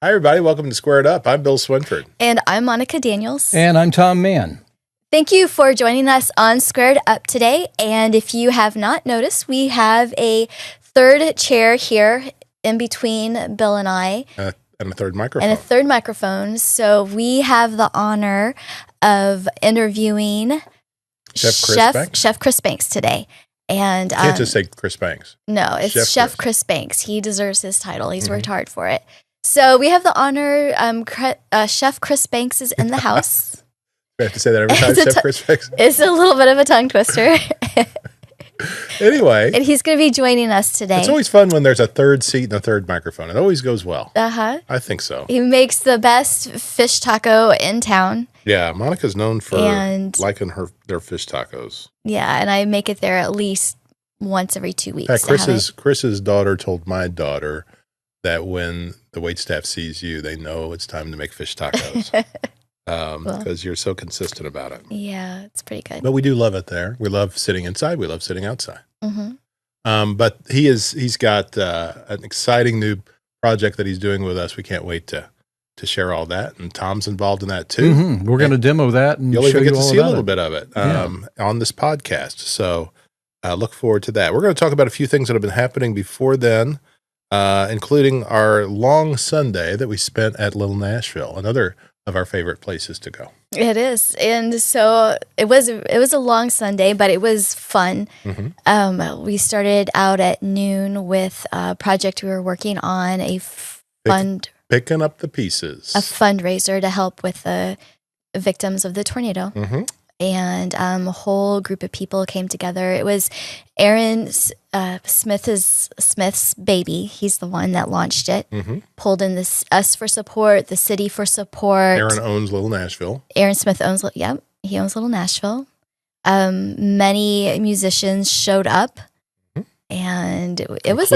Hi, everybody. Welcome to Squared Up. I'm Bill Swinford. And I'm Monica Daniels. And I'm Tom Mann. Thank you for joining us on Squared Up today. And if you have not noticed, we have a third chair here in between Bill and I. And a third microphone. And a third microphone. So we have the honor of interviewing Chef Chris Banks today. And you can't just say Chris Banks. No, it's Chef Chris Banks. He deserves his title. He's worked hard for it. So we have the honor, Chef Chris Banks is in the house. We have to say that every time, Chef Chris Banks. It's a little bit of a tongue twister. Anyway. And he's going to be joining us today. It's always fun when there's a third seat and a third microphone. It always goes well. Uh-huh. I think so. He makes the best fish taco in town. Yeah, Monica's known for liking their fish tacos. Yeah, and I make it there at least once every 2 weeks. In fact, Chris's daughter told my daughter that when the waitstaff sees you, they know it's time to make fish tacos. Because you're so consistent about it. Yeah, it's pretty good. But we do love it there. We love sitting inside. We love sitting outside. Mm-hmm. But he's got an exciting new project that he's doing with us. We can't wait to share all that. And Tom's involved in that too. Mm-hmm. We're going to demo that and you'll show even you get to all see a about little it. bit of it on this podcast. So look forward to that. We're going to talk about a few things that have been happening before then, including our long Sunday that we spent at Little Nashville, another of our favorite places to go. It is. And so it was a long Sunday, but it was fun. Mm-hmm. We started out at noon with a project we were working on, Picking up the pieces. A fundraiser to help with the victims of the tornado. Mm-hmm. And a whole group of people came together. It was Aaron Smith's baby. He's the one that launched it. Mm-hmm. Pulled in us for support, the city for support. Aaron owns Little Nashville. Aaron Smith owns, he owns Little Nashville. Many musicians showed up, and it was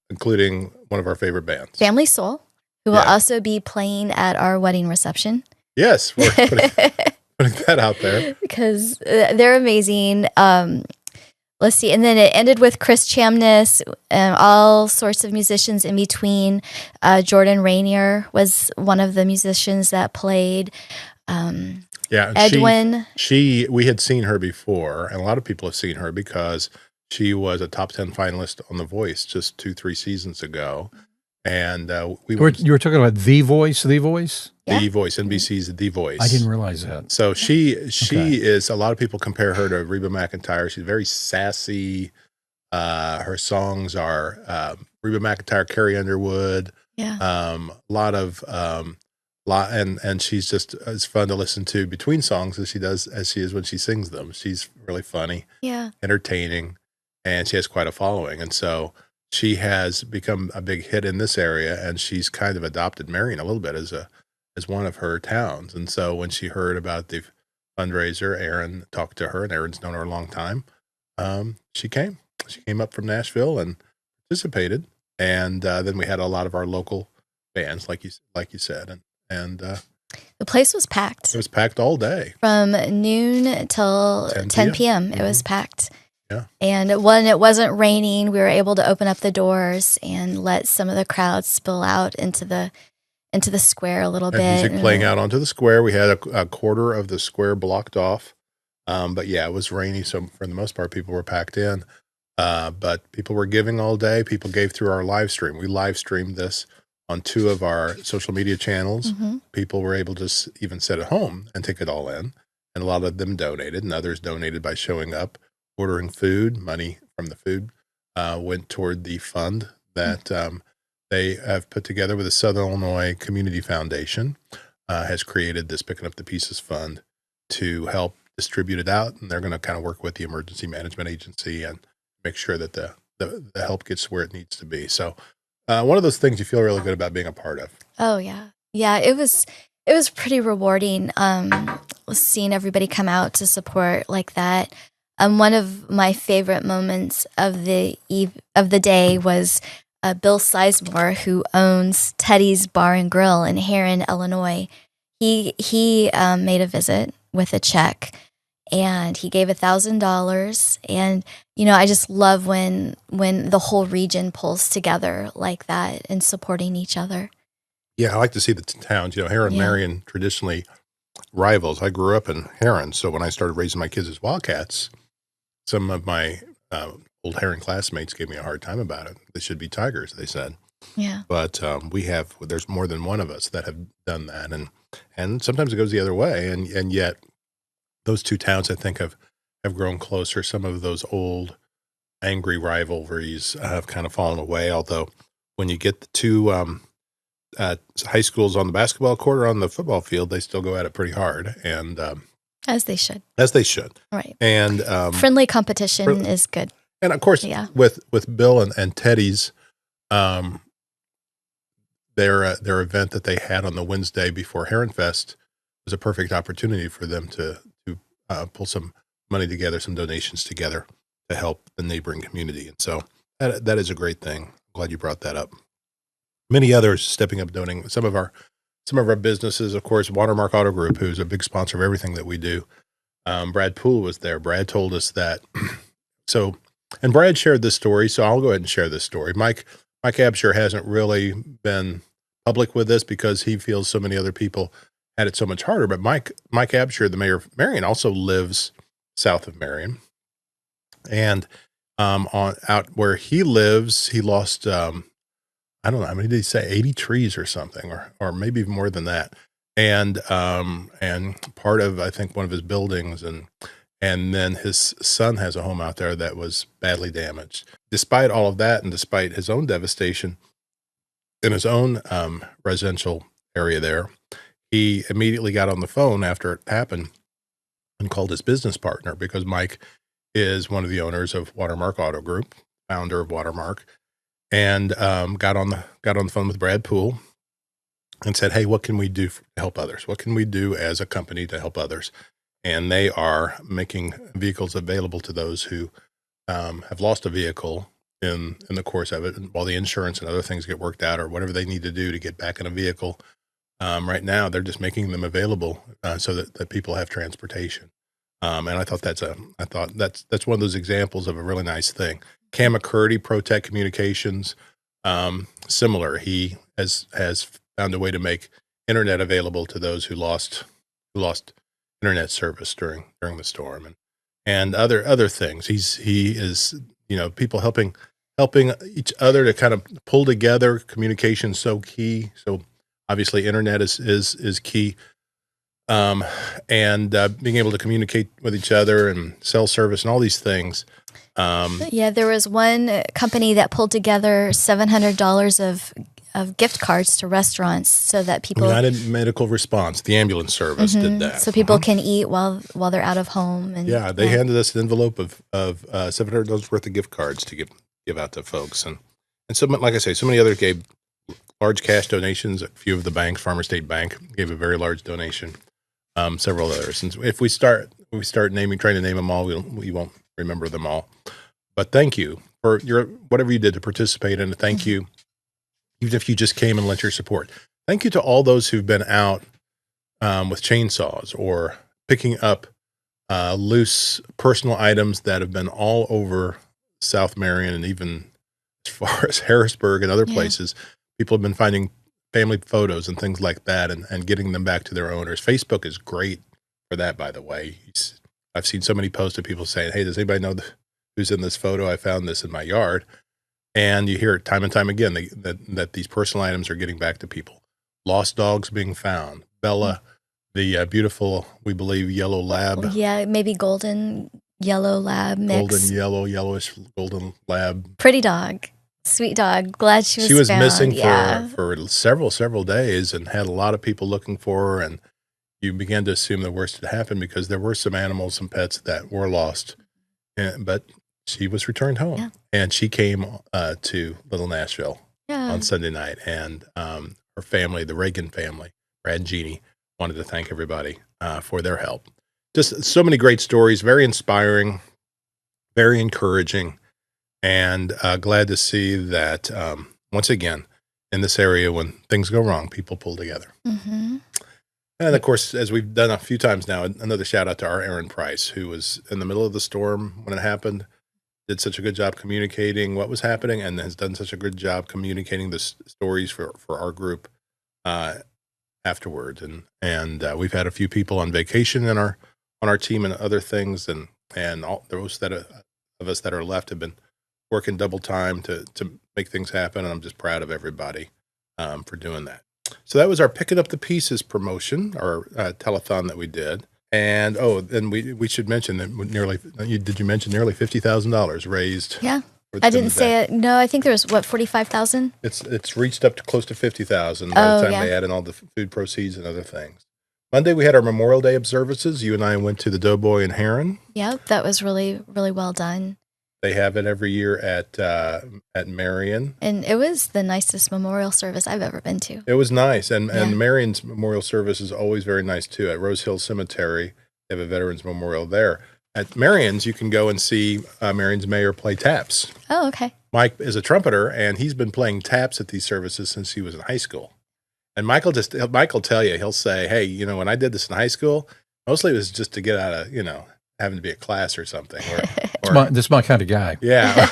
including one of our favorite bands, Family Soul, who will also be playing at our wedding reception. Yes, we're putting that out there because they're amazing. Let's see. And then it ended with Chris Chamness and all sorts of musicians in between. Jordan Rainier was one of the musicians that played. Edwin. We had seen her before, and a lot of people have seen her because she was a top 10 finalist on The Voice just 2-3 seasons ago. And you were talking about The Voice? The Voice, NBC's The Voice. I didn't realize that. So she is, a lot of people compare her to Reba McEntire. She's very sassy. Her songs are Reba McEntire, Carrie Underwood. Yeah. And she's just as fun to listen to between songs as she is when she sings them. She's really funny, entertaining, and she has quite a following. And so she has become a big hit in this area, and she's kind of adopted Marion a little bit as one of her towns. And so when she heard about the fundraiser, Aaron talked to her, and Aaron's known her a long time. She came up from Nashville and participated. And then we had a lot of our local bands, like you said, and the place was packed. It was packed all day. From noon till 10 p.m. Mm-hmm. It was packed. Yeah. And when it wasn't raining, we were able to open up the doors and let some of the crowd spill out into the square a little bit. Music playing out onto the square. We had a quarter of the square blocked off. But yeah, it was rainy, so for the most part, people were packed in. But people were giving all day. People gave through our live stream. We live streamed this on 2 of our social media channels. Mm-hmm. People were able to even sit at home and take it all in. And a lot of them donated, and others donated by showing up, ordering food. Money from the food went toward the fund that they have put together with the Southern Illinois Community Foundation, has created this Picking Up the Pieces Fund to help distribute it out. And they're going to kind of work with the Emergency Management Agency and make sure that the help gets where it needs to be. So one of those things you feel really good about being a part of. Oh, yeah. Yeah, it was pretty rewarding seeing everybody come out to support like that. One of my favorite moments of the day was Bill Sizemore, who owns Teddy's Bar and Grill in Heron, Illinois. He made a visit with a check, and he gave $1,000. And I just love when the whole region pulls together like that and supporting each other. Yeah, I like to see the towns. Heron and Yeah. Marion traditionally rivals. I grew up in Heron, so when I started raising my kids as Wildcats, some of my old Heron classmates gave me a hard time about it. They should be Tigers, they said. Yeah. But there's more than one of us that have done that, and sometimes it goes the other way, and yet those two towns I think have grown closer. Some of those old angry rivalries have kind of fallen away. Although when you get the two high schools on the basketball court or on the football field, they still go at it pretty hard, and As they should. as they should. Right. And Friendly competition is good. and of course, Yeah. with Bill and Teddy's, their event that they had on the Wednesday before Heron Fest was a perfect opportunity for them to pull some money together, some donations together to help the neighboring community. And so that is a great thing. Glad you brought that up. Many others stepping up, donating. Some of our businesses, of course, Watermark Auto Group, who's a big sponsor of everything that we do. Brad Poole was there. Brad told us that. And Brad shared this story, so I'll go ahead and share this story. Mike Absher hasn't really been public with this because he feels so many other people had it so much harder. But Mike Absher, the mayor of Marion, also lives south of Marion, and out where he lives, he lost I don't know how many did he say, 80 trees or something, or maybe even more than that, and part of I think one of his buildings, and then his son has a home out there that was badly damaged. Despite all of that, and despite his own devastation in his own residential area there, he immediately got on the phone after it happened and called his business partner, because Mike is one of the owners of Watermark Auto Group, founder of Watermark, and got on the phone with Brad Poole and said, "Hey, what can we do to help others? What can we do as a company to help others?" And they are making vehicles available to those who have lost a vehicle in the course of it, and while the insurance and other things get worked out, or whatever they need to do to get back in a vehicle. Right now, they're just making them available so that people have transportation. And I thought that's one of those examples of a really nice thing. Cam McCurdy, ProTech Communications, similar. He has found a way to make internet available to those who lost internet service during the storm, and other things. He is people helping each other to kind of pull together. Communication so key. So obviously, internet is key. And being able to communicate with each other and sell service and all these things. Yeah, there was one company that pulled together $700 of gift cards to restaurants so that people. United Medical Response, the ambulance service, did that, so people can eat while they're out of home. And they handed us an envelope of $700 worth of gift cards to give out to folks, and so, like I say, so many others gave large cash donations. A few of the banks, Farmer State Bank gave a very large donation. Several others, and if we start trying to name them all, we won't remember them all. But thank you for whatever you did to participate, and thank you, even if you just came and lent your support. Thank you to all those who've been out with chainsaws or picking up loose personal items that have been all over South Marion, and even as far as Harrisburg and other places. People have been finding family photos and things like that, and getting them back to their owners. Facebook is great for that, by the way. I've seen so many posts of people saying, "Hey, does anybody know who's in this photo? I found this in my yard." And you hear it time and time again that these personal items are getting back to people. Lost dogs being found. Bella, the beautiful, we believe, yellow lab. Yeah, maybe golden yellow lab mix. Golden yellow, yellowish golden lab. Pretty dog. Sweet dog. Glad she was found. Missing for several days, and had a lot of people looking for her, and you began to assume the worst had happened because there were some animals, some pets that were lost, but she was returned home, and she came to Little Nashville on Sunday night, and her family, the Reagan family, Brad and Jeannie, wanted to thank everybody for their help. Just so many great stories, very inspiring, very encouraging. And glad to see that, once again, in this area, when things go wrong, people pull together. Mm-hmm. And, of course, as we've done a few times now, another shout-out to our Aaron Price, who was in the middle of the storm when it happened, did such a good job communicating what was happening, and has done such a good job communicating the stories for our group afterwards, and we've had a few people on vacation on our team and other things, and all those of us that are left have been working double time to make things happen, and I'm just proud of everybody for doing that. So that was our Picking Up the Pieces promotion or telethon that we did. And then we should mention that did you mention nearly $50,000 raised? Yeah. I didn't say it. No, I think there was 45,000. It's reached up to close to 50,000 by the time they add in all the food proceeds and other things. Monday we had our Memorial Day observances. You and I went to the Doughboy and Heron. Yeah, that was really, really well done. They have it every year at Marion, and it was the nicest memorial service I've ever been to. It was nice, and Marion's memorial service is always very nice too. At Rose Hill Cemetery, they have a veterans memorial there. At Marion's, you can go and see Marion's mayor play taps. Oh, okay. Mike is a trumpeter, and he's been playing taps at these services since he was in high school. And Michael tell you, he'll say, hey, when I did this in high school, mostly it was just to get out of, having to be a class or something. That's my kind of guy. Yeah.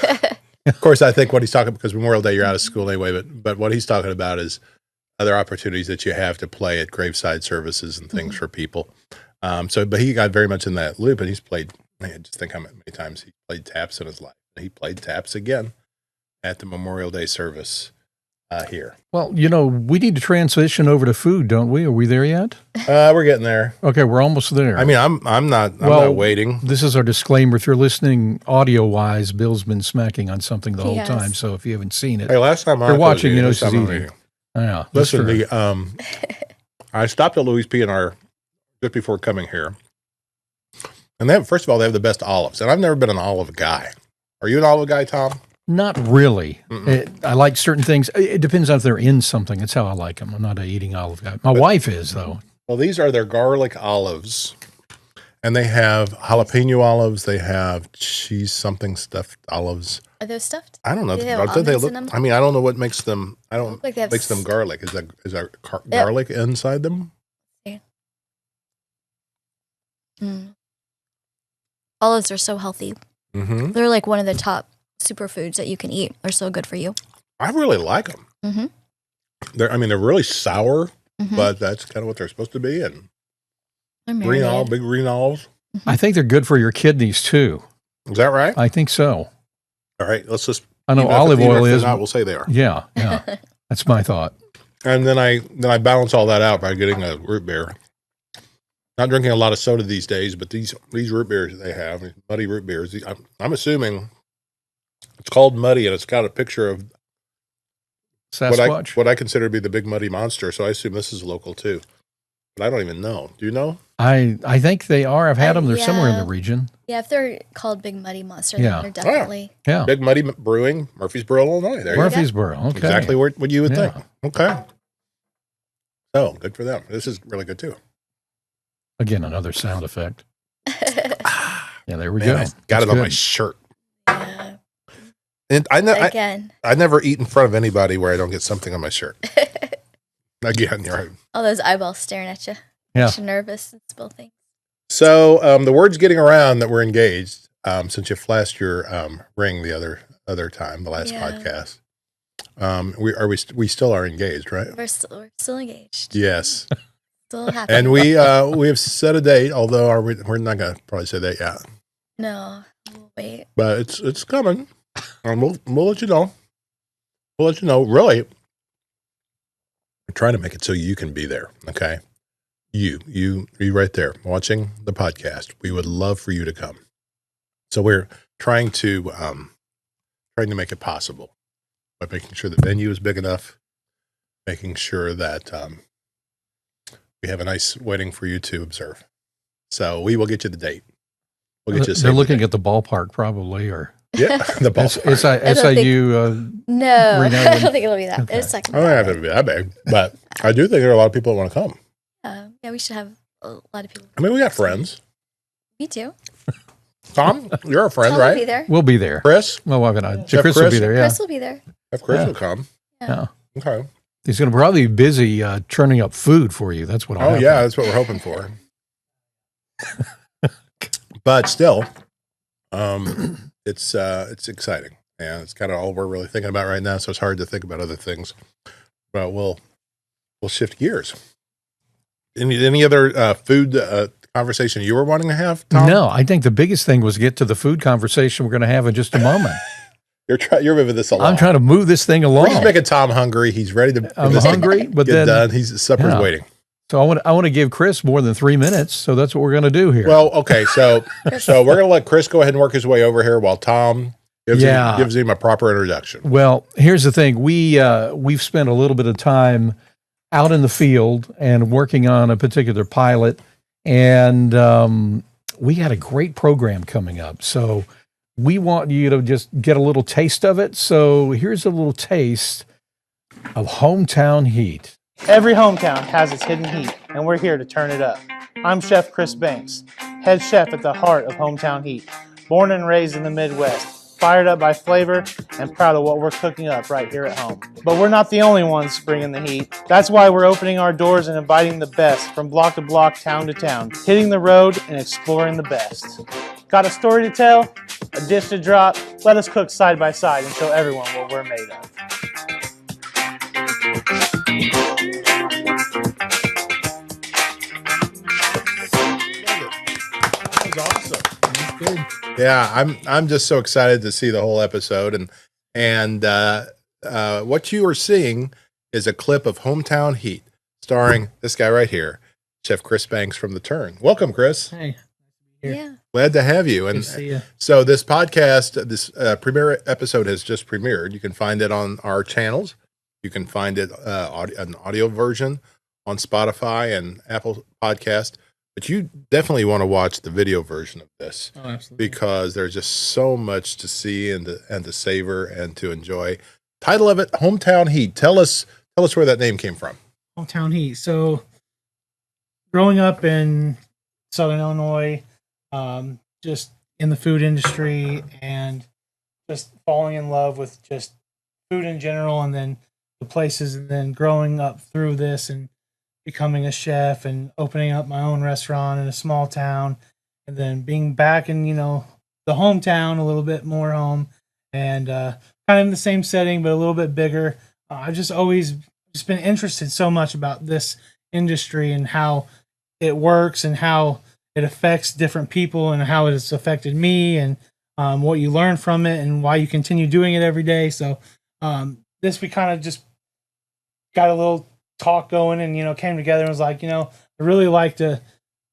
Of course, I think what he's talking, because Memorial Day, you're out of school anyway, but what he's talking about is other opportunities that you have to play at graveside services and things for people. But he got very much in that loop, and he's played, just think how many times he played taps in his life. He played taps again at the Memorial Day service here. Well, we need to transition over to food, don't we? Are we there yet? We're getting there. Okay, we're almost there. I mean, I'm not waiting. This is our disclaimer. If you're listening audio-wise, Bill's been smacking on something the whole time, so if you haven't seen it. Hey, last time you're watching, she's eating. Yeah, listen, I stopped at Louis P&R just before coming here. And first of all, they have the best olives. And I've never been an olive guy. Are you an olive guy, Tom? Not really. I like certain things. It depends on if they're in something. That's how I like them. I'm not a eating olive guy. My wife is, though. Well, these are their garlic olives. And they have jalapeno olives. They have cheese something stuffed olives. Are those stuffed? I don't know. Do they have almonds in them? I mean, I don't know what makes them. I don't like makes them garlic. Is there garlic inside them? Yeah. Olives are so healthy. Mm-hmm. They're like one of the top superfoods that you can eat. They're so good for you. I really like them. Mm-hmm. They're really sour, but that's kind of what they're supposed to be. And big green olives. I think they're good for your kidneys too. Is that right? I think so. All right, let's just. I know olive oil is. Not, we'll say they are. Yeah, that's my thought. And then I balance all that out by getting a root beer. Not drinking a lot of soda these days, but these root beers they have, muddy root beers. I'm assuming it's called Muddy, and it's got a picture of Sasquatch. What I consider to be the big muddy monster. So I assume this is local too, but I don't even know. Do you know? I think they are. I've had them. They're somewhere in the region. Yeah, if they're called Big Muddy Monster, then they're definitely. Yeah. Big Muddy Brewing, Murfreesboro, Illinois. There Murfreesboro. Okay. Exactly what you would think. Okay. So good for them. This is really good too. Again, another sound effect. Yeah, there we go. I got it on my shirt. Yeah. And I never eat in front of anybody where I don't get something on my shirt. Again, you're right. All those eyeballs staring at you. Yeah. Makes you nervous and spill things. So the word's getting around that we're engaged since you flashed your ring the other time, the last podcast. We still are engaged, right? We're still engaged. Yes. Still happy. And we have set a date, although we're not going to probably say that yet. No, we'll wait. But it's coming. And we'll let you know. We'll let you know. Really, we're trying to make it so you can be there. Okay, you right there watching the podcast. We would love for you to come. So we're trying to make it possible by making sure the venue is big enough, making sure that we have a nice wedding for you to observe. So we will get you the date. We'll get you. They're looking at the ballpark, probably, or the ballpark. SIU. No, I don't think it'll be that. Okay. It's like I don't have to be that big, but I do think there are a lot of people that want to come. Yeah, we should have a lot of people. I mean, we got friends. Me too. Tom, you're a friend, Tom right? will be there. We'll be there. Chris, my wife and I. Chef Chris will be there. Yeah, Chris will be there. If Chris will come. Yeah. Okay. He's going to probably be busy churning up food for you. That's what. Yeah, that's what we're hoping for. But still, it's exciting, and it's kind of all we're really thinking about right now. So it's hard to think about other things. But we'll we'll shift gears. Any other food conversation you were wanting to have, Tom? No, I think the biggest thing was get to the food conversation we're going to have in just a moment. You're moving this along. I'm trying to move this thing along. We're just making Tom hungry. He's ready to. I'm hungry, but get then done. He's supper's waiting. So I want to give Chris more than 3 minutes. So that's what we're going to do here. Well, okay. So we're going to let Chris go ahead and work his way over here while Tom gives him a proper introduction. Well, here's the thing. We've spent a little bit of time out in the field and working on a particular pilot, and we had a great program coming up. So we want you to just get a little taste of it. So here's a little taste of Hometown Heat. Every hometown has its hidden heat, and we're here to turn it up. I'm Chef Chris Banks, head chef at the heart of Hometown Heat. Born and raised in the Midwest, fired up by flavor, and proud of what we're cooking up right here at home. But we're not the only ones bringing the heat. That's why we're opening our doors and inviting the best from block to block, town to town, hitting the road and exploring the best. Got a story to tell? A dish to drop? Let us cook side by side and show everyone what we're made of. Awesome. Yeah, I'm just so excited to see the whole episode, and what you are seeing is a clip of Hometown Heat starring this guy right here, Chef Chris Banks from The Turn. Welcome, Chris. Hey. Yeah. Glad to have you. And so this podcast, this premiere episode has just premiered. You can find it on our channels. You can find it an audio version on Spotify and Apple Podcast. But you definitely want to watch the video version of this. Oh, absolutely. Because there's just so much to see and to savor and to enjoy. Title of it, Hometown Heat. Tell us where that name came from. Hometown Heat. So growing up in Southern Illinois, just in the food industry and just falling in love with just food in general, and then the places, and then growing up through this and becoming a chef and opening up my own restaurant in a small town, and then being back in, the hometown, a little bit more home, and kind of in the same setting, but a little bit bigger. I've just always just been interested so much about this industry and how it works and how it affects different people and how it has affected me, and what you learn from it and why you continue doing it every day. So we kind of just got a little talk going and, came together and was like, I really like to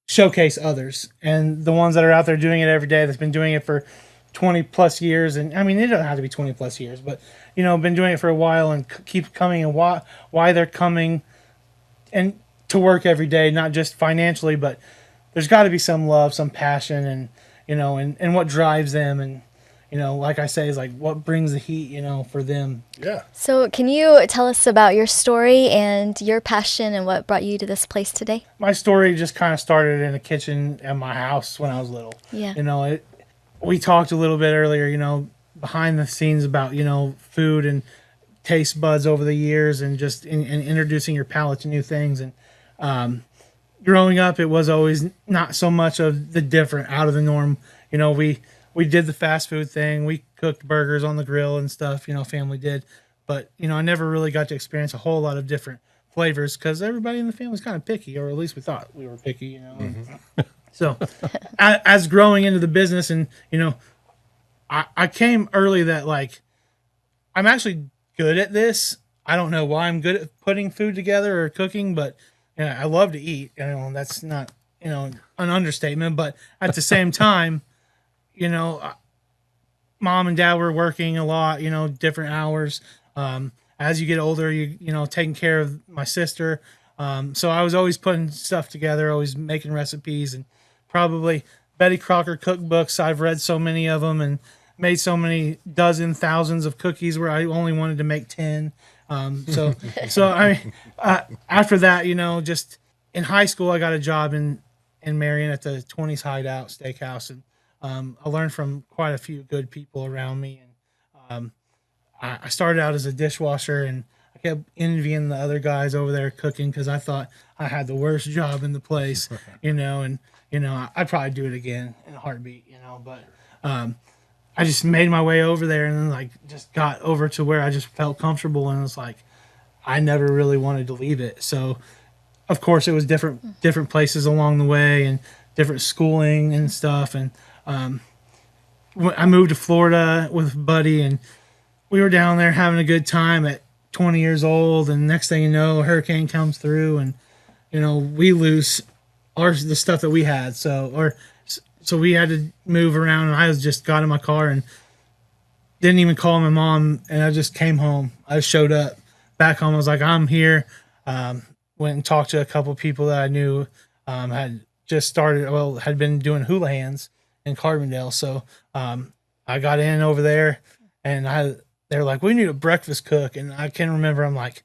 showcase others and the ones that are out there doing it every day, that's been doing it for 20 plus years. And I mean, it doesn't have to be 20 plus years, but, been doing it for a while and keep coming, and why they're coming and to work every day, not just financially, but there's got to be some love, some passion, and, and what drives them. And, like I say, is like what brings the heat, for them. Yeah. So can you tell us about your story and your passion and what brought you to this place today? My story just kind of started in the kitchen at my house when I was little. Yeah. We talked a little bit earlier, behind the scenes about, food and taste buds over the years, and just in introducing your palate to new things. And growing up, it was always not so much of the different, out of the norm. We did the fast food thing. We cooked burgers on the grill and stuff, family did. But, I never really got to experience a whole lot of different flavors because everybody in the family was kind of picky, or at least we thought we were picky, Mm-hmm. So as growing into the business, and, I came early that, like, I'm actually good at this. I don't know why I'm good at putting food together or cooking, but I love to eat. That's not, an understatement. But at the same time, mom and dad were working a lot, different hours. As you get older, taking care of my sister. So I was always putting stuff together, always making recipes, and probably Betty Crocker cookbooks. I've read so many of them and made so many thousands of cookies where I only wanted to make 10. So after that, just in high school, I got a job in Marion at the 20s Hideout Steakhouse, and I learned from quite a few good people around me. And I started out as a dishwasher, and I kept envying the other guys over there cooking because I thought I had the worst job in the place, and I'd probably do it again in a heartbeat, but I just made my way over there, and then just got over to where I just felt comfortable, and it was like, I never really wanted to leave it. So, of course, it was different places along the way and different schooling and stuff. And I moved to Florida with a buddy, and we were down there having a good time at 20 years old. And next thing you know, a hurricane comes through, and we lose the stuff that we had. So we had to move around, and I just got in my car and didn't even call my mom, and I just came home. I showed up back home. I was like, I'm here. Went and talked to a couple of people that I knew had just started, had been doing hula hands in Carbondale. So I got in over there, and they're like, we need a breakfast cook. And I can remember, I'm like,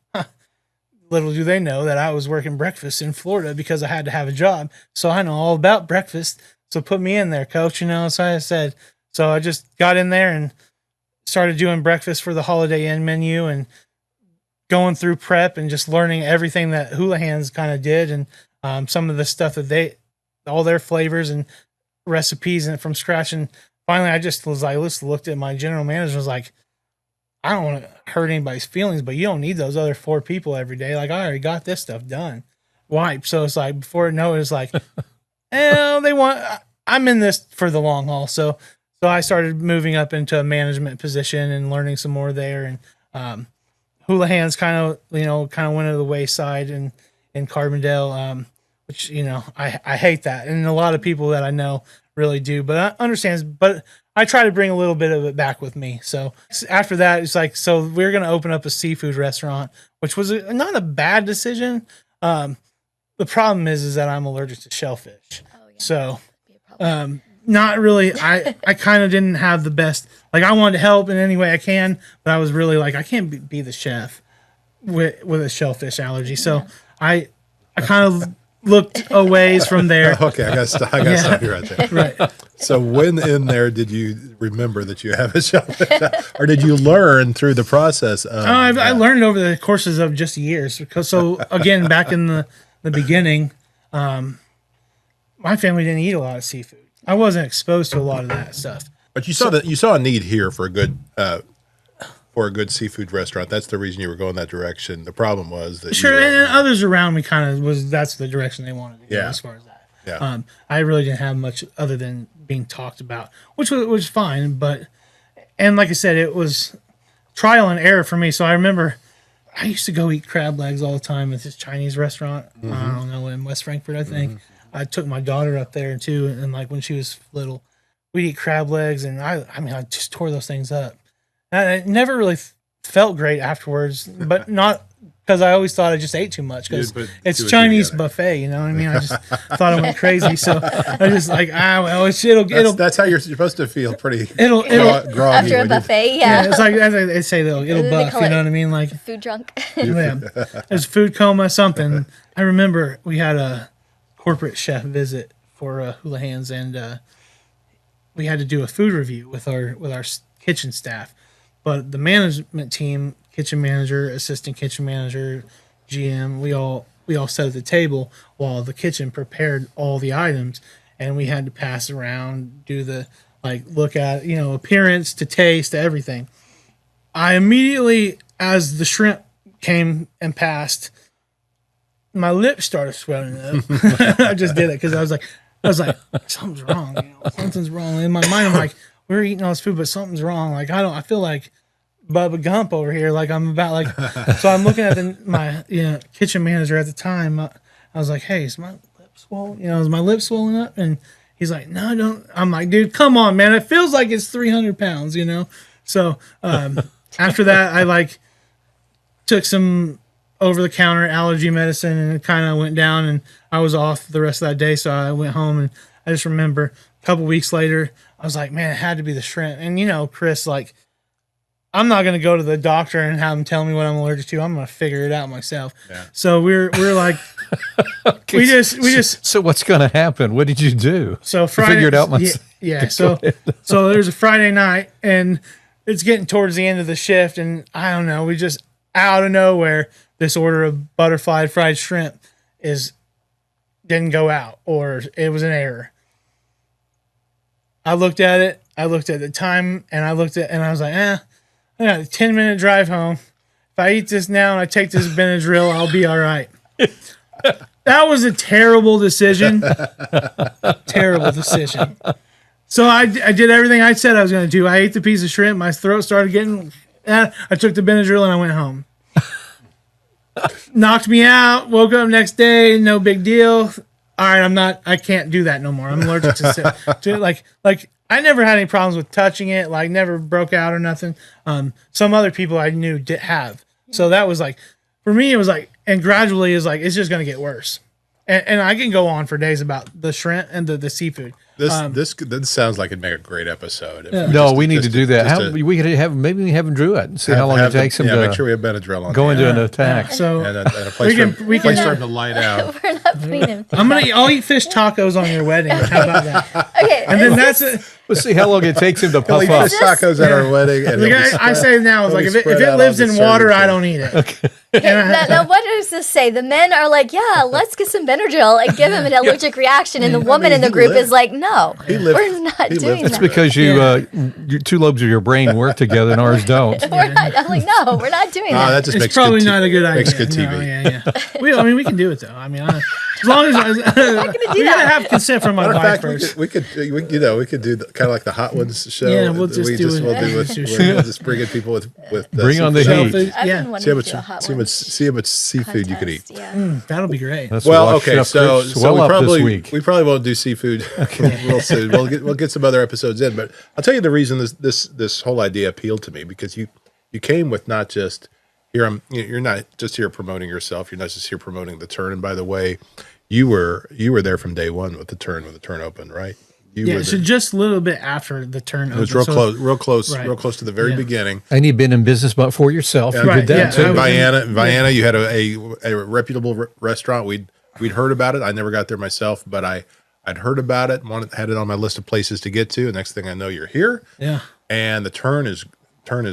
little do they know that I was working breakfast in Florida because I had to have a job. So I know all about breakfast. So put me in there, coach. So I said, so I just got in there and started doing breakfast for the Holiday Inn menu and going through prep and just learning everything that Hula Hands kind of did, and some of the stuff that all their flavors and recipes and from scratch. And finally I just was like, looked at my general manager and was like, I don't want to hurt anybody's feelings, but you don't need those other 4 people every day. Like, I already got this stuff done. Wipe. So it's like, before I know it, it's like, I'm in this for the long haul. So I started moving up into a management position and learning some more there. And Hula Hands kind of went to the wayside in Carbondale, which, I hate that. And a lot of people that I know really do, but I understand. But I try to bring a little bit of it back with me. So after that, it's like, so we're going to open up a seafood restaurant, which was not a bad decision. The problem is that I'm allergic to shellfish. Oh, yeah. So, not really, I kind of didn't have the best, like, I wanted to help in any way I can, but I was really like, I can't be the chef with a shellfish allergy. So I kind of looked a ways from there. Okay, I got to stop you right there. Right. So when in there did you remember that you have a shellfish, or did you learn through the process? I learned over the courses of just years. So again, back in the beginning, my family didn't eat a lot of seafood. I wasn't exposed to a lot of that stuff. But you saw a need here for a good seafood restaurant. That's the reason you were going that direction. The problem was that and others around me that's the direction they wanted to go as far as that. Yeah. I really didn't have much other than being talked about, which was fine. And like I said, it was trial and error for me. So I remember I used to go eat crab legs all the time at this Chinese restaurant. Mm-hmm. I don't know, in West Frankfort, I think. Mm-hmm. I took my daughter up there too, and like when she was little, we'd eat crab legs, and I just tore those things up. And it never really felt great afterwards, but not because I always thought I just ate too much because it's Chinese buffet, you know what I mean? I just thought I went crazy, so I just like that's how you're supposed to feel. Pretty it'll after a buffet, yeah. It's like as they say it'll buff, you know what I mean? Like food drunk. Yeah, there's food coma, something. I remember we had a corporate chef visit for Hula Hands, and we had to do a food review with our kitchen staff. But the management team, kitchen manager, assistant kitchen manager, GM, we all sat at the table while the kitchen prepared all the items, and we had to pass around, do the look at appearance to taste to everything. I immediately, as the shrimp came and passed, my lips started swelling up. I just did it because I was like, something's wrong. Something's wrong. In my mind, I'm like, we're eating all this food, but something's wrong. Like I feel like Bubba Gump over here. Like I'm about so I'm looking at my kitchen manager at the time. I was like, hey, is my lips swollen? Is my lips swollen up? And he's like, no, I don't. I'm like, dude, come on, man. It feels like it's 300 pounds, So after that, I took some over-the-counter allergy medicine, and it kind of went down, and I was off the rest of that day. So I went home, and I just remember a couple weeks later, I was like, man, it had to be the shrimp. And Chris, I'm not going to go to the doctor and have him tell me what I'm allergic to. I'm going to figure it out myself. Yeah. So we're like, okay, we just. So what's going to happen? What did you do? So Friday, figure it out myself. Yeah. So there's a Friday night, and it's getting towards the end of the shift, and I don't know, we just out of nowhere, this order of butterfly fried shrimp didn't go out, or it was an error. I looked at it. I looked at the time, and I was like, I got a 10-minute drive home. I eat this now and I take this Benadryl, I'll be all right. That was a terrible decision. Terrible decision. So I did everything I said I was going to do. I ate the piece of shrimp. My throat started getting. I took the Benadryl and I went home. Knocked me out. Woke up next day. No big deal. All right, I can't do that no more. I'm allergic to like I never had any problems with touching it. Like never broke out or nothing. Some other people I knew did have. So that was like, for me, it was like, and gradually is like, it's just going to get worse. And I can go on for days about the shrimp and the seafood. This sounds like it'd make a great episode. We need to do that. We could have maybe have Drew it and see how long it takes him to make sure we have Benadryl on go into an attack. So and a place starting to light out. We're not putting him. I'll eat fish tacos on your wedding. How about that? Okay, And then that's it. We'll see how long it takes him to puff up. Fish tacos at our wedding. And I say now, it's like if it lives in water, I don't eat it. Okay. Now, what does this say? The men are like, yeah, let's get some Benadryl and give him an allergic reaction, and the woman in the group is like, no, we're not doing that. It's because your two lobes of your brain work together and ours don't. I'm like, no, we're not doing that. That just it's probably not a good idea. Makes good TV. No, we can do it though. I mean, as long as we gotta have consent from my wife first. We could do kind of like the Hot Ones show. Yeah, we'll just do it. We'll just bring in people with bring on the heat. See how much seafood you could eat. Yeah. That'll be great. So we we probably won't do seafood real soon. We'll get some other episodes in, but I'll tell you the reason this whole idea appealed to me, because you came with not just you're not just here promoting yourself. You're not just here promoting the Turn. And by the way, you were there from day one with the Turn open, right? So just a little bit after the Turn open. It was real close to the very beginning. And you've been in business but for yourself. You did that too. In Vienna, you had a reputable restaurant. We'd heard about it. I never got there myself, but I'd heard about it. Had it on my list of places to get to. And next thing I know, you're here. Yeah. And the Turn is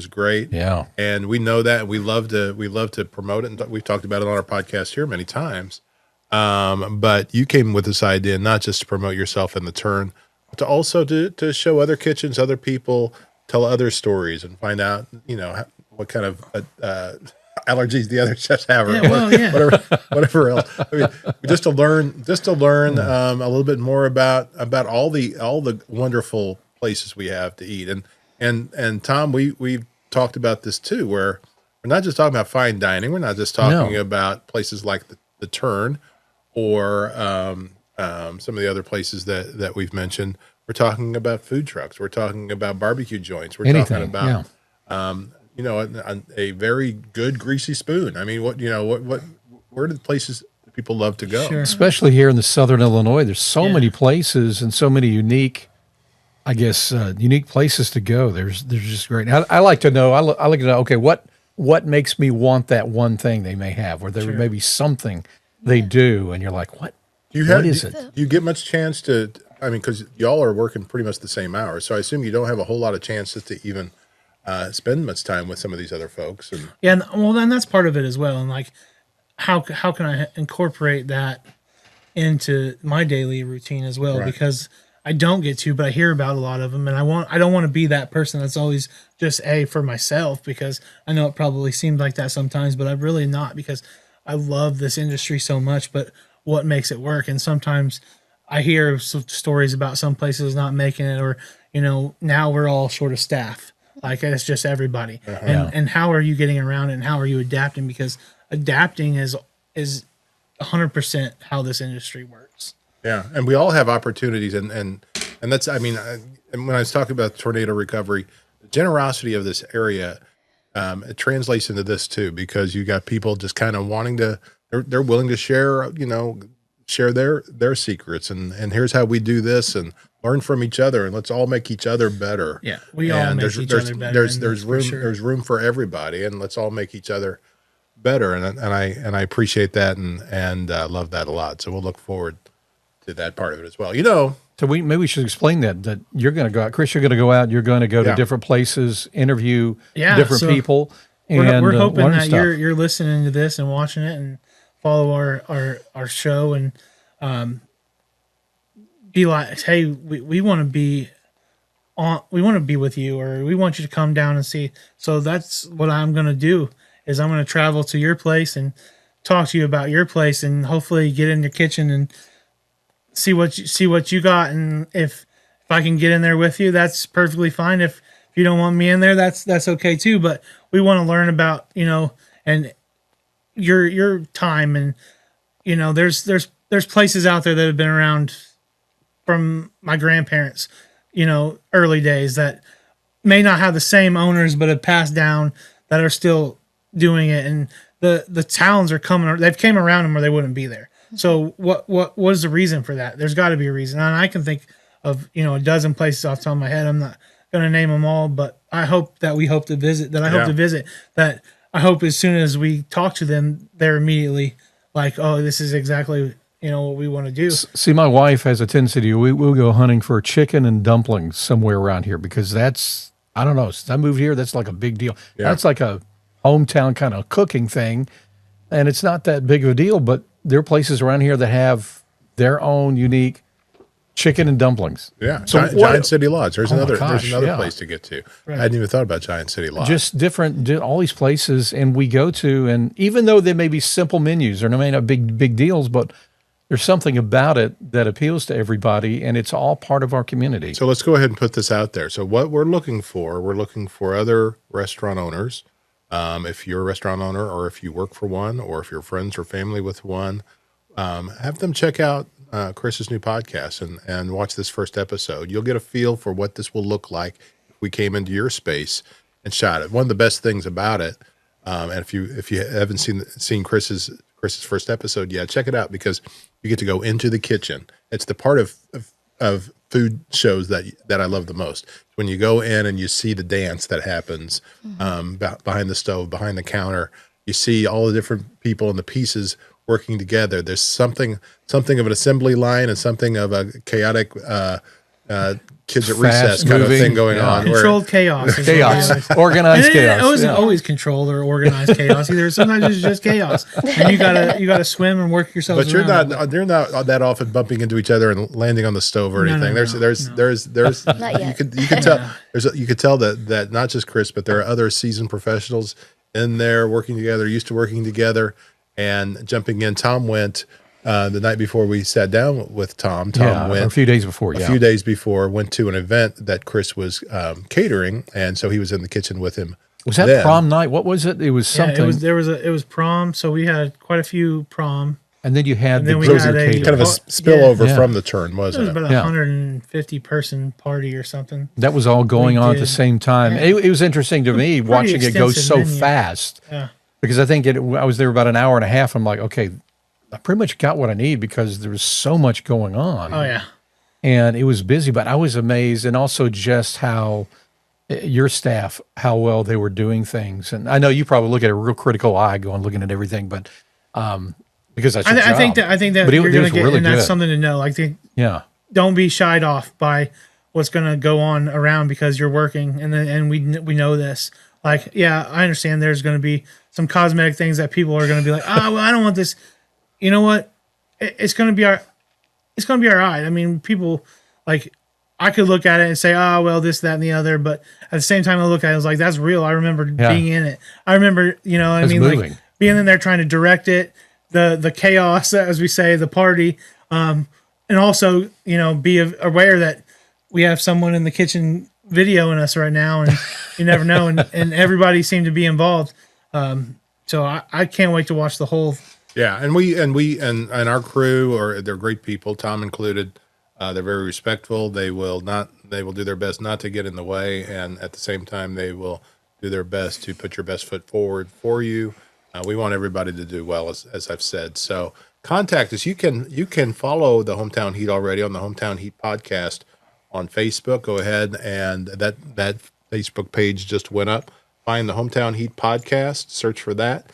great. Yeah. And we know that. We love to promote it. And we've talked about it on our podcast here many times. But you came with this idea not just to promote yourself and the Turn, but to also to show other kitchens, other people, tell other stories, and find out what kind of allergies the other chefs have, or whatever else. I mean, just to learn a little bit more about all the wonderful places we have to eat. And Tom, we've talked about this too, where we're not just talking about fine dining. We're not just talking about places like the Turn or some of the other places that we've mentioned. We're talking about food trucks. We're talking about barbecue joints. We're talking about a very good greasy spoon. I mean, where do the places that people love to go? Sure. Especially here in the Southern Illinois, there's so many places and so many unique places to go. There's just great. I like to know. I like to know. Okay, what makes me want that one thing they may have, or there may be something they do, and you're like, what? What is it? Do you get much chance to? I mean, because y'all are working pretty much the same hours, so I assume you don't have a whole lot of chances to even spend much time with some of these other folks. And then that's part of it as well. And like, how can I incorporate that into my daily routine as well? Right. Because I don't get to, but I hear about a lot of them, and I don't want to be that person that's always just for myself, because I know it probably seems like that sometimes, but I'm really not, because I love this industry so much. But what makes it work? And sometimes I hear some stories about some places not making it, or now we're all short of staff. Like, it's just everybody. And how are you getting around it, and how are you adapting? Because adapting is 100% how this industry works. Yeah, and we all have opportunities, and that's, I mean, when I was talking about tornado recovery, the generosity of this area, it translates into this too, because you got people just kind of wanting to, they're willing to share their secrets, and here's how we do this, and learn from each other, and let's all make each other better. Yeah, we all make each other better. There's room for everybody, and let's all make each other better. And I appreciate that, and love that a lot. So we'll look forward to that part of it as well. So maybe we should explain that you're going to go out, Chris. You're going to go out. You're going to go to different places, interview different people. And we're hoping that you're listening to this and watching it, and follow our show, and be like, hey, we want to be with you, or we want you to come down and see. So that's what I'm going to do, is I'm going to travel to your place and talk to you about your place, and hopefully get in your kitchen and see what you got. And if I can get in there with you, that's perfectly fine. If you don't want me in there, that's okay too. But we want to learn about, and your time, and there's places out there that have been around from my grandparents, early days, that may not have the same owners but have passed down, that are still doing it. And the towns are they've came around them or they wouldn't be there. So what is the reason for that? There's got to be a reason. And I can think of, a dozen places off the top of my head. I'm not going to name them all, but I hope that I hope to visit, that I hope as soon as we talk to them, they're immediately like, oh, this is exactly, what we want to do. See, my wife has a tendency we'll go hunting for chicken and dumplings somewhere around here, because that's, I don't know, since I moved here, that's like a big deal. Yeah. That's like a hometown kind of cooking thing, and it's not that big of a deal, but there are places around here that have their own unique chicken and dumplings. Yeah, so Giant City Lodge. There's another yeah. place to get to. Right. I hadn't even thought about Giant City Lodge. Just different, all these places, and we go to, and even though they may be simple menus or they may not big deals, but there's something about it that appeals to everybody, and it's all part of our community. So let's go ahead and put this out there. So what we're looking for other restaurant owners. If you're a restaurant owner, or if you work for one, or if you're friends or family with one, have them check out Chris's new podcast and watch this first episode. You'll get a feel for what this will look like if we came into your space and shot it. One of the best things about it, and if you haven't seen Chris's first episode yet, check it out, because you get to go into the kitchen. It's the part of food shows that I love the most. When you go in and you see the dance that happens behind the stove, behind the counter, you see all the different people and the pieces working together. There's something of an assembly line and something of a chaotic kids at recess kind of thing going on. Controlled chaos. Organized chaos. It wasn't always controlled or organized chaos either. Sometimes it's just chaos, and you gotta swim and work yourself. But you're not that often bumping into each other and landing on the stove or anything. No, there's Not yet. You can tell you could tell that not just Chris, but there are other seasoned professionals in there working together, used to working together and jumping in. Tom went. The night before we sat down with Tom went a few days before. Went to an event that Chris was catering, and so he was in the kitchen with him. Was that prom night? What was it? It was something. It was prom, so we had quite a few prom. And then you had kind of a spillover from the turn, wasn't it? It was about 150 person party or something. That was all going on at the same time. Yeah. It was interesting to me watching it go so fast. Yeah. Because I think I was there about an hour and a half. I'm like, okay, I pretty much got what I need, because there was so much going on. Oh, yeah. And it was busy, but I was amazed. And also just how your staff, how well they were doing things. And I know you probably look at a real critical eye looking at everything, but because that's your job. I think that you're going to get, really, and that's something to know. Like, don't be shied off by what's going to go on around because you're working. And we know this. Like, yeah, I understand there's going to be some cosmetic things that people are going to be like, well, I don't want this. You know what? It's going to be all right. I mean, people, like, I could look at it and say, well, this, that, and the other. But at the same time, I look at it, I was like, that's real. I remember being in it. I remember, like being in there trying to direct it, the chaos, as we say, the party. And also, be aware that we have someone in the kitchen videoing us right now, and you never know. And everybody seemed to be involved. So I can't wait to watch the whole. Yeah, and our crew, they're great people, Tom included. They're very respectful. They will do their best not to get in the way, and at the same time, they will do their best to put your best foot forward for you. We want everybody to do well, as I've said. So contact us. You can follow the Hometown Heat already on the Hometown Heat podcast on Facebook. Go ahead, and that Facebook page just went up. Find the Hometown Heat podcast, search for that,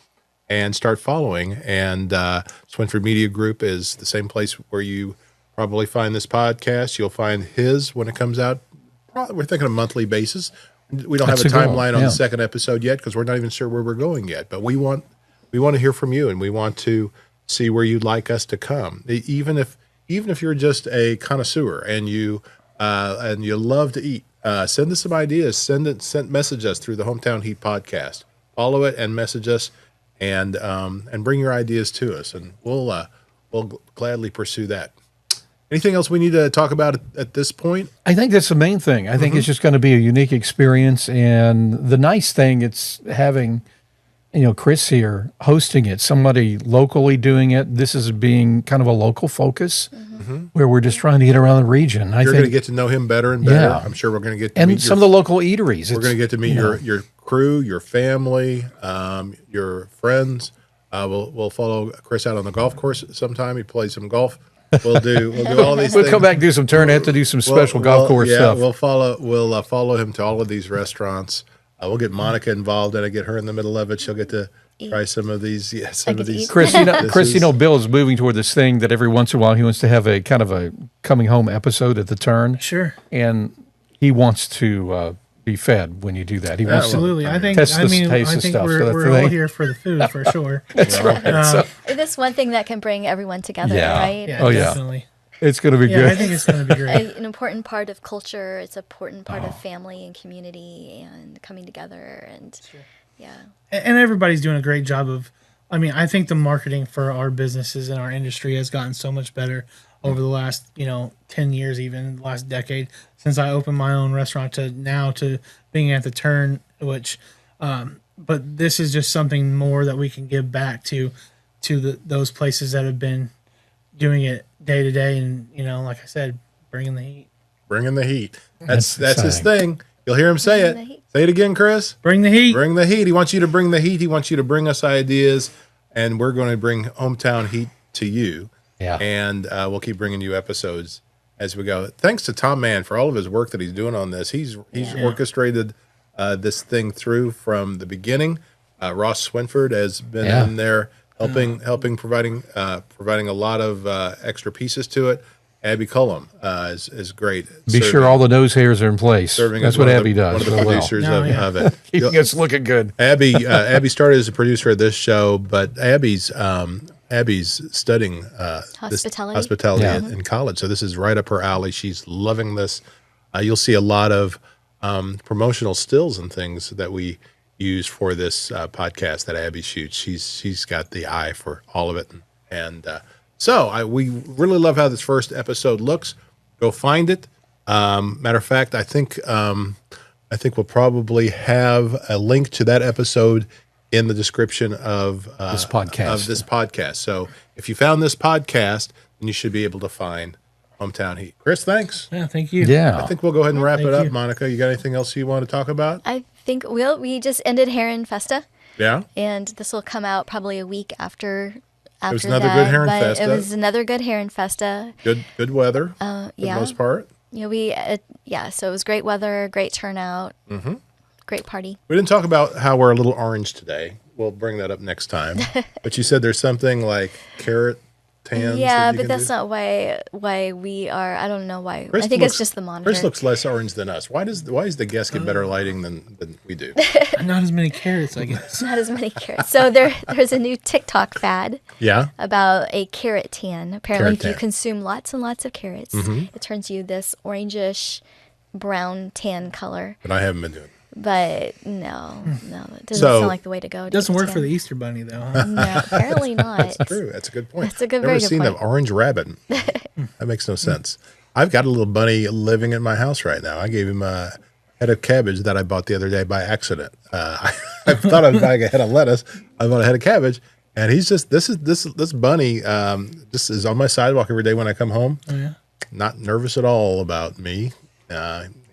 and start following. And Swinford Media Group is the same place where you probably find this podcast. You'll find his when it comes out. We're thinking a monthly basis. We don't have a timeline on the second episode yet because we're not even sure where we're going yet. But we want to hear from you, and we want to see where you'd like us to come. Even if you're just a connoisseur and you love to eat, send us some ideas. Message us through the Hometown Heat podcast. follow it and message us, and bring your ideas to us, and we'll gladly pursue that. Anything else we need to talk about at this point? I think that's the main thing. I think it's just going to be a unique experience, and the nice thing it's having, Chris here hosting it, somebody locally doing it. This is being kind of a local focus where we're just trying to get around the region. You're going to get to know him better and better. Yeah. I'm sure we're going to get to meet some of the local eateries. We're going to get to meet your crew, your family, your friends. We'll follow Chris out on the golf course sometime. He plays some golf. We'll do all these. We'll come back and do some have to do some special golf course stuff. We'll follow him to all of these restaurants. We'll get Monica involved, and I get her in the middle of it. She'll get to try some of these. Yeah, some of these. Chris, Bill is moving toward this thing that every once in a while he wants to have a kind of a coming home episode at the turn. Sure. And he wants to be fed when you do that. He wants absolutely. I think. Test I mean, taste I and think stuff. we're all here for the food for sure. That's right. That's one thing that can bring everyone together, right? Yeah, definitely. It's going to be good. I think it's going to be great. An important part of culture. It's an important part of family and community and coming together. And and everybody's doing a great job of. I mean, I think the marketing for our businesses and our industry has gotten so much better over the last 10 years, even the last decade, since I opened my own restaurant to now to being at the turn. Which, but this is just something more that we can give back to those places that have been doing it day to day, and like I said, bringing the heat. Bringing the heat. That's his thing. You'll hear him say it. Say it again, Chris. Bring the heat. Bring the heat. He wants you to bring the heat. He wants you to bring us ideas, and we're going to bring hometown heat to you. Yeah. And we'll keep bringing you episodes as we go. Thanks to Tom Mann for all of his work that he's doing on this. He's orchestrated this thing through from the beginning. Ross Swinford has been in there helping providing a lot of extra pieces to it. Abby Cullum is great. Be sure all the nose hairs are in place. That's what Abby does. One of the producers of it. Keeping us looking good. Abby started as a producer of this show, but Abby's studying hospitality in college. So this is right up her alley. She's loving this. You'll see a lot of promotional stills and things that we use for this podcast that Abby shoots. She's got the eye for all of it, and so we really love how this first episode looks. Go find it. Matter of fact, I think we'll probably have a link to that episode in the description of this podcast. So if you found this podcast, then you should be able to find Hometown Heat. Chris, thanks. Yeah, thank you. Yeah, I think we'll go ahead and wrap it up. Monica, you got anything else you want to talk about? I think we just ended Heron Festa. Yeah. And this will come out probably a week after it was another good Heron Festa. It was another good Heron Festa. Good weather for the most part. So it was great weather, great turnout, great party. We didn't talk about how we're a little orange today. We'll bring that up next time. But you said there's something like carrot tans. Yeah, but that's not why we are. I don't know why. I think it's just the monitor. Chris looks less orange than us. Why does the guest get better lighting than we do? Not as many carrots, I guess. Not as many carrots. So there's a new TikTok fad. Yeah. About a carrot tan. Apparently, if you consume lots and lots of carrots, it turns you this orangish brown tan color. But I haven't been doing it. But no, it doesn't sound like the way to go. It doesn't work for the Easter Bunny, though. Huh? No, apparently not. That's true. That's a good point. That's a very good point. point. Never seen an orange rabbit. That makes no sense. I've got a little bunny living in my house right now. I gave him a head of cabbage that I bought the other day by accident. I thought I was buying a head of lettuce. I bought a head of cabbage, and he's just this bunny. This is on my sidewalk every day when I come home. Oh, yeah. Not nervous at all about me.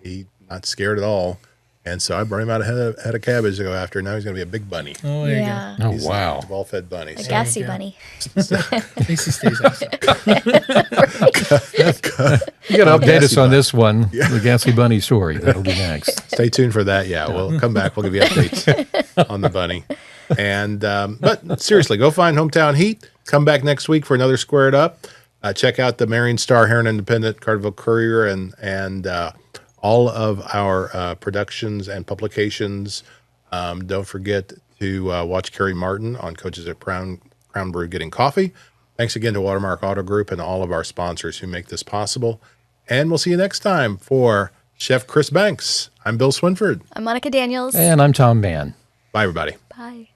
He not scared at all. And so I brought him out a head of cabbage to go after. Now he's going to be a big bunny. Oh, there you go. Oh, wow. A well-fed bunny. A gassy bunny. At least he stays outside. You got to update us on this one, the Gassy Bunny story. That'll be next. Stay tuned for that. Yeah, we'll come back. We'll give you updates on the bunny. And but seriously, go find Hometown Heat. Come back next week for another Squared Up. Check out the Marion Star, Heron Independent, Carterville Courier, and all of our productions and publications. Don't forget to watch Carrie Martin on Coaches at Crown Brew Getting Coffee. Thanks again to Watermark Auto Group and all of our sponsors who make this possible. And we'll see you next time for Chef Chris Banks. I'm Bill Swinford. I'm Monica Daniels. And I'm Tom Mann. Bye, everybody. Bye.